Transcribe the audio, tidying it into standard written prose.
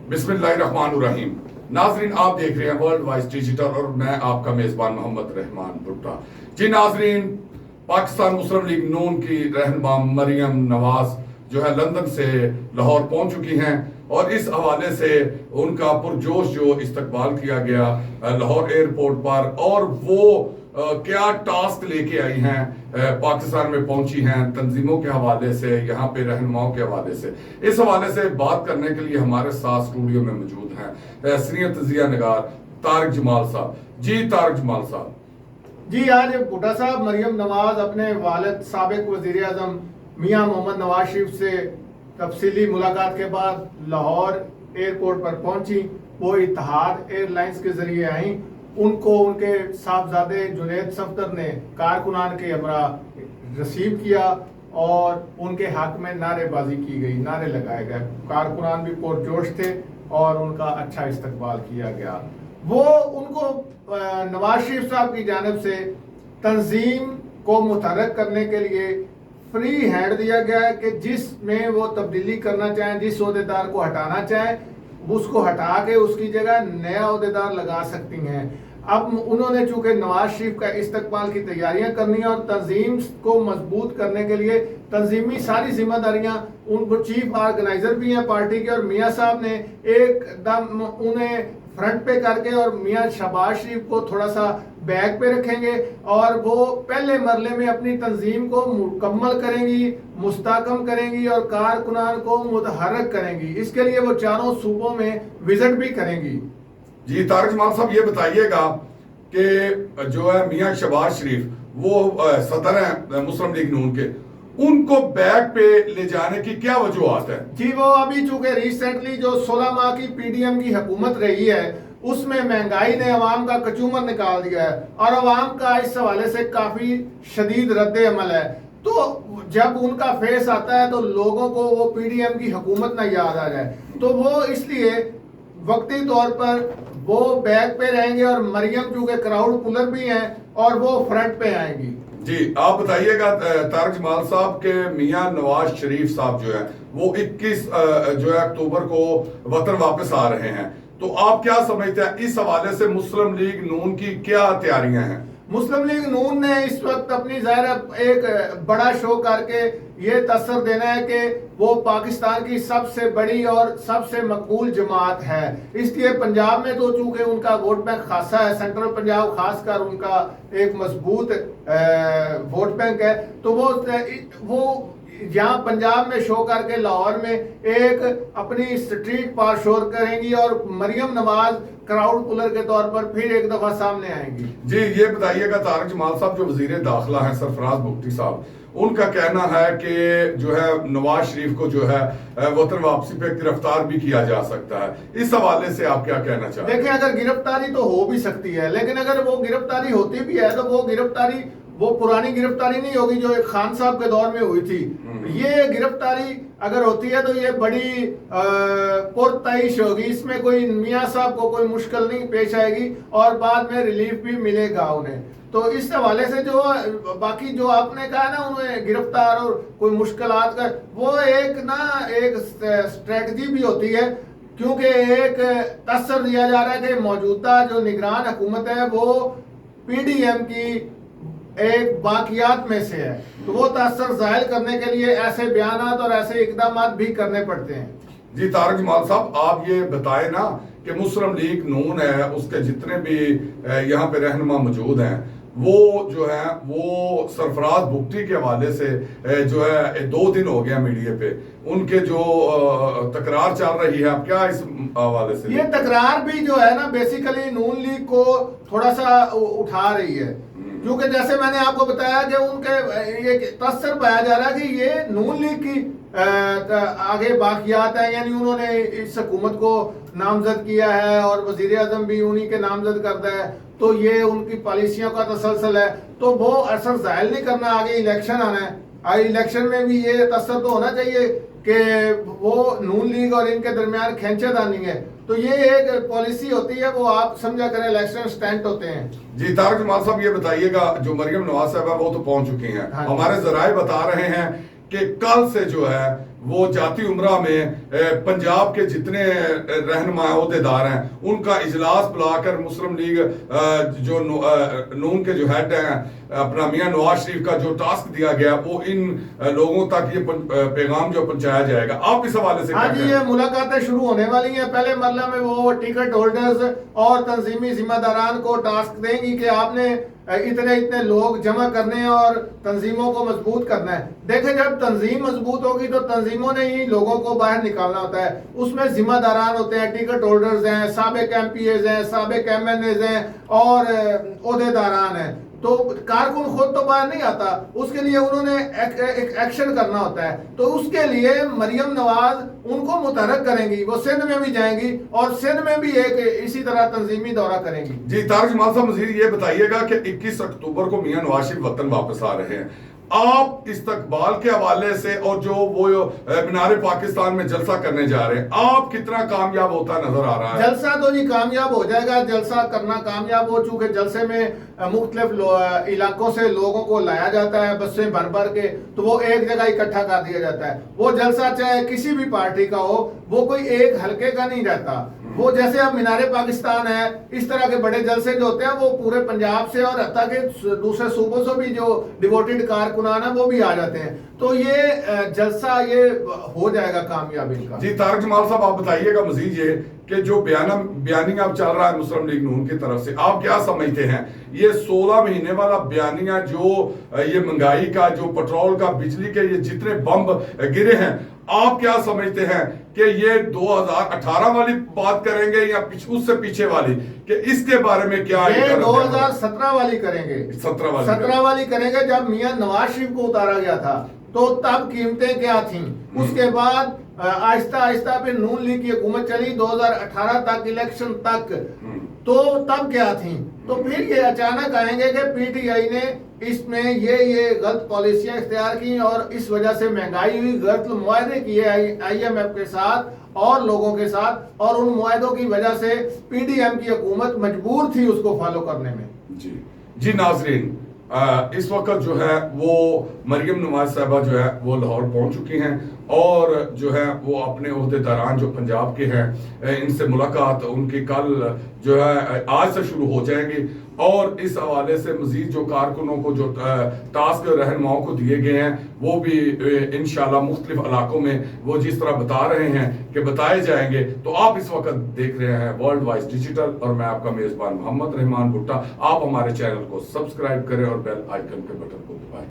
بسم اللہ الرحمن الرحیم. ناظرین آپ دیکھ رہے ہیں ورلڈ وائز ڈیجیٹل اور میں آپ کا میزبان محمد رحمان بھٹا. جی ناظرین، پاکستان مسلم لیگ نون کی رہنما مریم نواز جو ہے لندن سے لاہور پہنچ چکی ہیں اور اس حوالے سے ان کا پرجوش جو استقبال کیا گیا لاہور ایئرپورٹ پر، اور وہ کیا ٹاسک لے کے آئی ہیں، پاکستان میں پہنچی ہیں تنظیموں کے حوالے سے، یہاں پہ رہنماؤں کے حوالے سے، اس حوالے سے بات کرنے کے لیے ہمارے ساتھ اسٹوڈیو میں موجود ہیں سینئر تجزیہ نگار طارق جمال صاحب. جی طارق جمال صاحب. جی آج بھٹا صاحب مریم نواز اپنے والد سابق وزیر اعظم میاں محمد نواز شریف سے تفصیلی ملاقات کے بعد لاہور ایئرپورٹ پر پہنچی. وہ اتحاد ایئر لائنز کے ذریعے آئیں. ان کو ان کے صاحبزادے جنید صفدر نے کارکنان کے ہمراہ ریسیو کیا اور ان کے حق میں نعرے بازی کی گئی، نعرے لگائے گئے. کارکنان بھی پرجوش تھے اور ان کا اچھا استقبال کیا گیا. وہ ان کو نواز شریف صاحب کی جانب سے تنظیم کو متحرک کرنے کے لیے فری ہینڈ دیا گیا ہے کہ جس میں وہ تبدیلی کرنا چاہیں، جس عہدیدار کو ہٹانا چاہیں اس کو ہٹا کے اس کی جگہ نیا عہدیدار لگا سکتی ہیں. اب انہوں نے چونکہ نواز شریف کا استقبال کی تیاریاں کرنی ہیں اور تنظیم کو مضبوط کرنے کے لیے تنظیمی ساری ذمہ داریاں ان کو چیف آرگنائزر بھی ہیں پارٹی کے، اور میاں صاحب نے ایک دم انہیں فرنٹ پہ کر کے اور میاں شہباز شریف کو تھوڑا سا بیک پہ رکھیں گے اور وہ پہلے مرحلے میں اپنی تنظیم کو مکمل کریں گی، مستحکم کریں گی اور کارکنان کو متحرک کریں گی. اس کے لیے وہ چاروں صوبوں میں وزٹ بھی کریں گی. جی طارق جمال صاحب یہ بتائیے گا کہ جو ہے میاں شہباز شریف وہ صدر ہیں مسلم لیگ نون کے، ان کو بیک پہ لے جانے کی کیا وجوہات ہیں؟ جی وہ ابھی چونکہ ریسنٹلی جو 16 ماہ کی پی ڈی ایم کی حکومت رہی ہے اس میں مہنگائی نے عوام کا کچومر نکال دیا ہے اور عوام کا اس حوالے سے کافی شدید رد عمل ہے. تو جب ان کا فیس آتا ہے تو لوگوں کو وہ پی ڈی ایم کی حکومت نہ یاد آ جائے، تو وہ اس لیے وقتی طور پر وہ بیک پہ رہیں گے اور مریم چونکہ کراؤڈ پولر بھی ہیں اور وہ فرنٹ پہ آئیں گی. جی آپ بتائیے گا طارق جمال صاحب کے میاں نواز شریف صاحب جو ہے وہ 21 جو ہے اکتوبر کو وطن واپس آ رہے ہیں، تو آپ کیا سمجھتے ہیں اس حوالے سے مسلم لیگ نون کی کیا تیاریاں ہیں؟ مسلم لیگ نون نے اس وقت اپنی ظاہر ایک بڑا شو کر کے یہ تاثر دینا ہے کہ وہ پاکستان کی سب سے بڑی اور سب سے مقبول جماعت ہے. اس لیے پنجاب میں تو چونکہ ان کا ووٹ بینک خاصا ہے، سینٹرل پنجاب خاص کر ان کا ایک مضبوط ووٹ بینک ہے، تو وہ یہاں پنجاب میں شو کر کے لاہور میں ایک اپنی اسٹریٹ پار شور کریں گی اور مریم نواز کراؤڈ پولر کے طور پر پھر ایک دفعہ سامنے آئیں گی. جی یہ بتائیے گا طارق جمال صاحب، جو وزیر داخلہ ہیں سرفراز بگٹی صاحب، ان کا کہنا ہے کہ جو ہے نواز شریف کو جو ہے وطن واپسی پہ گرفتار بھی کیا جا سکتا ہے، اس حوالے سے آپ کیا کہنا چاہتے ہیں؟ دیکھیں اگر گرفتاری تو ہو بھی سکتی ہے، لیکن اگر وہ گرفتاری ہوتی بھی ہے تو وہ گرفتاری وہ پرانی گرفتاری نہیں ہوگی جو ایک خان صاحب کے دور میں ہوئی تھی. یہ گرفتاری اگر ہوتی ہے تو یہ بڑی پرتعیش ہوگی، اس میں کوئی میاں صاحب کو کوئی مشکل نہیں پیش آئے گی اور بعد میں ریلیف بھی ملے گا انہیں. تو اس حوالے سے جو باقی جو آپ نے کہا نا انہیں گرفتار اور کوئی مشکلات کا، وہ ایک اسٹریٹجی بھی ہوتی ہے، کیونکہ ایک تاثر دیا جا رہا ہے کہ موجودہ جو نگران حکومت ہے وہ پی ڈی ایم کی ایک باقیات میں سے ہے، تو وہ تاثر ظاہر کرنے کے لیے ایسے بیانات اور ایسے اقدامات بھی کرنے پڑتے ہیں. جی طارق جمال صاحب آپ یہ بتائیں نا کہ مسلم لیگ نون ہے، اس کے جتنے بھی یہاں پہ رہنما موجود ہیں وہ جو ہے وہ سرفراز بگٹی کے حوالے سے جو ہے 2 دن ہو گیا میڈیا پہ ان کے جو تکرار چل رہی ہے، آپ کیا اس حوالے سے؟ یہ تکرار بھی جو ہے نا بیسیکلی نون لیگ کو تھوڑا سا اٹھا رہی ہے، کیونکہ جیسے میں نے آپ کو بتایا کہ ان کے یہ تاثر پایا جا رہا ہے کہ یہ نون لیگ کی آگے باقیات ہیں، یعنی انہوں نے اس حکومت کو نامزد کیا ہے اور وزیر اعظم بھی انہی کے نامزد کرتا ہے، تو یہ ان کی پالیسیوں کا تسلسل ہے، تو وہ اثر ظاہر نہیں کرنا. آگے الیکشن آنا ہے، الیکشن میں بھی یہ تاثر تو ہونا چاہیے کہ وہ نون لیگ اور ان کے درمیان کھینچا دانی ہے، تو یہ ایک پالیسی ہوتی ہے، وہ آپ سمجھا کریں الیکشن سٹینٹ ہوتے ہیں. جی طارق جمال صاحب یہ بتائیے گا جو مریم نواز صاحبہ وہ تو پہنچ چکی ہیں، ہمارے ذرائع بتا رہے ہیں کہ کل سے جو ہے وہ جاتی عمرہ میں پنجاب کے جتنے رہنما عہدیدار ہیں ان کا اجلاس بلا کر مسلم لیگ جو نون کے جو ہیڈ ہیں اپنا میاں نواز شریف کا جو ٹاسک دیا گیا وہ ان لوگوں تک یہ پیغام جو پہنچایا جائے گا. آپ اس حوالے سے ہاں جی یہ ملاقاتیں شروع ہونے والی ہیں. پہلے مرحلہ میں وہ ٹکٹ ہولڈرز اور تنظیمی ذمہ داران کو ٹاسک دیں گی کہ آپ نے اتنے لوگ جمع کرنے ہیں اور تنظیموں کو مضبوط کرنا ہے. دیکھیں جب تنظیم مضبوط ہوگی تو تنظیموں نے ہی لوگوں کو باہر نکالنا ہوتا ہے. اس میں ذمہ داران ہوتے ہیں, ٹکٹ ہولڈرز ہیں, سابق ایم پی ایز ہیں, سابق ایم این ایز ہیں اور عہدیداران ہیں. تو کارکن خود تو باہر نہیں آتا, اس کے لیے انہوں نے ایک ایکشن کرنا ہوتا ہے. تو اس کے لیے مریم نواز ان کو متحرک کریں گی, وہ سندھ میں بھی جائیں گی اور سندھ میں بھی ایک اسی طرح تنظیمی دورہ کریں گی. جی طارق جمال صاحب مزید یہ بتائیے گا کہ 21 اکتوبر کو میاں نواز شریف وطن واپس آ رہے ہیں. آپ استقبال کے حوالے سے اور جو وہ مینار پاکستان میں جلسہ کرنے جا رہے ہیں آپ کتنا کامیاب ہوتا نظر آ رہا ہے؟ جلسہ تو جی کامیاب ہو جائے گا, جلسہ کرنا کامیاب ہو, چونکہ جلسے میں مختلف علاقوں سے لوگوں کو لایا جاتا ہے بسیں بھر بھر کے, تو وہ ایک جگہ اکٹھا کر دیا جاتا ہے. وہ جلسہ چاہے کسی بھی پارٹی کا ہو وہ کوئی ایک حلقے کا نہیں رہتا. وہ جیسے اب مینار پاکستان ہے اس طرح کے بڑے جلسے جو ہوتے ہیں وہ پورے پنجاب سے اور حتیٰ کہ دوسرے صوبوں سے بھی جو ڈیووٹیڈ کارکنان ہیں وہ بھی آ جاتے ہیں. تو یہ جلسہ یہ ہو جائے گا کامیاب ان کا. جی طارق جمال صاحب آپ بتائیے گا مزید یہ کہ جو بیانیہ اب چل رہا ہے مسلم لیگ نون کی طرف سے آپ کیا سمجھتے ہیں یہ 16 مہینے والا بیانیہ جو یہ مہنگائی کا جو پٹرول کا بجلی کے یہ جتنے بمب گرے ہیں آپ کیا سمجھتے ہیں کہ یہ 2018 والی بات کریں گے یا اس سے پیچھے والی, کہ اس کے بارے میں کیا یہ 2017 والی کریں گے, 17 والی کریں گے جب میاں نواز شریف کو اتارا گیا تھا تو تب قیمتیں کیا تھیں. اس کے بعد آہستہ آہستہ پھر نون لیگ کی حکومت چلی 2018 تک الیکشن تک, تو تب کیا تھیں. تو پھر یہ اچانک آئیں گے کہ پی ٹی آئی نے اس میں یہ غلط پالیسیاں اختیار کی اور اس وجہ سے مہنگائی ہوئی, غلط معاہدے کیے آئی ایم ایف کے ساتھ اور لوگوں کے ساتھ, اور ان معاہدوں کی وجہ سے پی ڈی ایم کی حکومت مجبور تھی اس کو فالو کرنے میں. جی ناظرین اس وقت جو ہے وہ مریم نواز صاحبہ جو ہے وہ لاہور پہنچ چکی ہیں اور جو ہے وہ اپنے عہدیداران جو پنجاب کے ہیں ان سے ملاقات ان کی کل جو ہے آج سے شروع ہو جائیں گی. اور اس حوالے سے مزید جو کارکنوں کو جو ٹاسک رہنماؤں کو دیے گئے ہیں وہ بھی انشاءاللہ مختلف علاقوں میں وہ جس طرح بتا رہے ہیں کہ بتائے جائیں گے. تو آپ اس وقت دیکھ رہے ہیں ورلڈ وائز ڈیجیٹل اور میں آپ کا میزبان محمد رحمان بھٹا. آپ ہمارے چینل کو سبسکرائب کریں اور بیل آئیکن کے بٹن کو دبائیں.